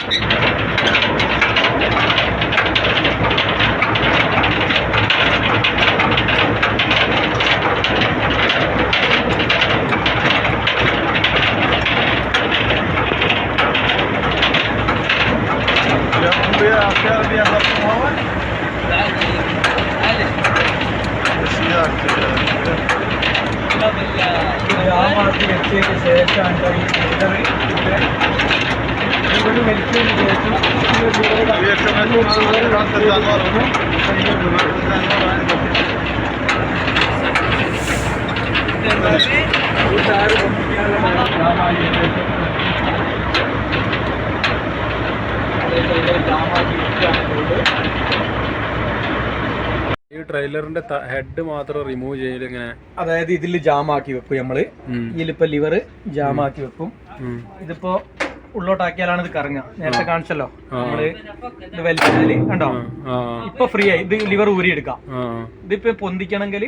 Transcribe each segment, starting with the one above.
ഈ ട്രെയിലറിന്റെ ഹെഡ് മാത്രം റിമൂവ് ചെയ്യല് ഇങ്ങനെ, അതായത് ഇതിൽ ജാമാക്കി വെക്കും നമ്മള്. ഇതിലിപ്പോ ലിവർ ജാമാക്കി വെക്കും. ഇതിപ്പോ ഉള്ളോട്ടാക്കിയാലാണ് ഇത് കറങ്ങുക. നേരത്തെ കാണിച്ചല്ലോ നമ്മള് ഇത് വലിച്ചാല് കണ്ടോ ഇപ്പൊ ഫ്രീ ആയി. ഇത് ലിവർ ഊരി എടുക്കാം. ഇതിപ്പോ പൊന്തിക്കണമെങ്കിൽ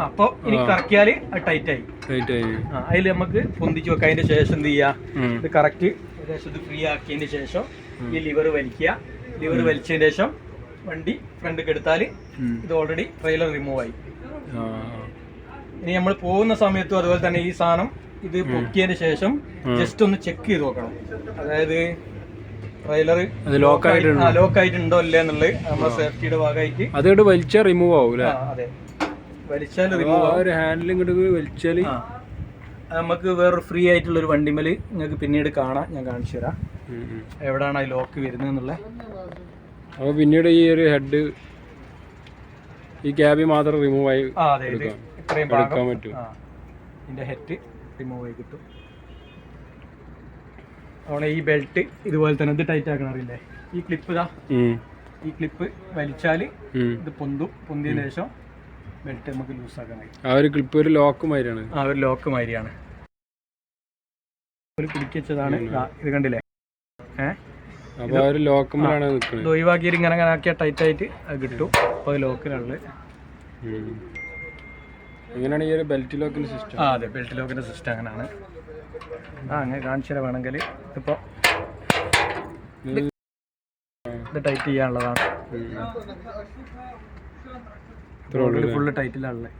അപ്പൊ ഇനി കറക്കിയാല് ടൈറ്റ് ആയി. അതിൽ നമുക്ക് പൊന്തിച്ച് വെക്കാം. അതിന്റെ ശേഷം എന്ത് ചെയ്യാ, ഇത് കറക്റ്റ് ഏകദേശം ഇത് ഫ്രീ ആക്കിയതിന് ശേഷം ഈ ലിവർ വലിക്കുക. ലിവർ വലിച്ചതിന് ശേഷം വണ്ടി ഫ്രണ്ടിലേക്ക് എടുത്താല് ഇത് ഓൾറെഡി ട്രെയിലർ റിമൂവ് ആയി. ഇനി നമ്മൾ പോകുന്ന സമയത്തും അതുപോലെ തന്നെ ഈ സാധനം ഇത് പൊക്കിയതിന് ശേഷം ജസ്റ്റ് ഒന്ന് ചെക്ക് ചെയ്ത് നോക്കണം. അതായത് ട്രെയിലർ ലോക്ക് ആയിട്ടുണ്ടോ അല്ലേ എന്നുള്ളത് നമ്മുടെ സേഫ്റ്റിയുടെ ഭാഗമായിട്ട്. അതോട് വലിച്ചാൽ റിമൂവ് ആവും. അതെ, വലിച്ചാൽ റിമൂവ് ആവും. ഹാൻഡിലിംഗ് വലിച്ചാൽ നമുക്ക് വേറൊരു ഫ്രീ ആയിട്ടുള്ള ഒരു വണ്ടിമേൽ നിങ്ങൾക്ക് പിന്നീട് കാണാം. ഞാൻ കാണിച്ചു തരാം എവിടെയാണ് ആ ലോക്ക് വരുന്നത് എന്നുള്ളത്. അപ്പൊ പിന്നീട് ഈ ഒരു ഹെഡ് ഈ ക്യാബിൽ മാത്രം റിമൂവ് ആയി എടുക്കാൻ പറ്റും. ഇതിന്റെ ഹെഡ് റിമൂവ് ആയി കിട്ടും. അവിടെ ഈ ബെൽറ്റ് ഇതുപോലെ തന്നെ ഇത് ടൈറ്റ് ആക്കണം. അറിയില്ലേ, ഈ ക്ലിപ്പ് ഇതാ, ഈ ക്ലിപ്പ് വലിച്ചാല് ഇത് പൊന്തിയതിനു ശേഷം ബെൽറ്റ് നമുക്ക് ലൂസ് ആക്കാൻ കഴിയും. ആ ഒരു ക്ലിപ്പ് ഒരു ലോക്ക് മാതിരിയാണ്. ഒരു ലോക്ക് മാതിരിയാണ്. ഒരു കുടിക്കച്ചതാണ് ഇത്, കണ്ടില്ലേ? ഇത് ഒഴിവാക്കിയിട്ട് ഇങ്ങനെ ആക്കിയാൽ ടൈറ്റ് ആയിട്ട് അത് കിട്ടും. അപ്പൊ അത് ലോക്കിനുള്ളത്. എങ്ങനെയാണ് ഈ ഒരു ബെൽറ്റ് ലോക്കിന്റെ സിസ്റ്റം? അതെ, ബെൽറ്റ് ലോക്കിന്റെ സിസ്റ്റം അങ്ങനെയാണ്. അങ്ങനെ കാണിച്ചാൽ വേണമെങ്കിൽ ഇപ്പൊ ഇത് ടൈറ്റ് ചെയ്യാനുള്ളതാണ്. ഫുള്ള് ടൈറ്റിലാണുള്ളത്.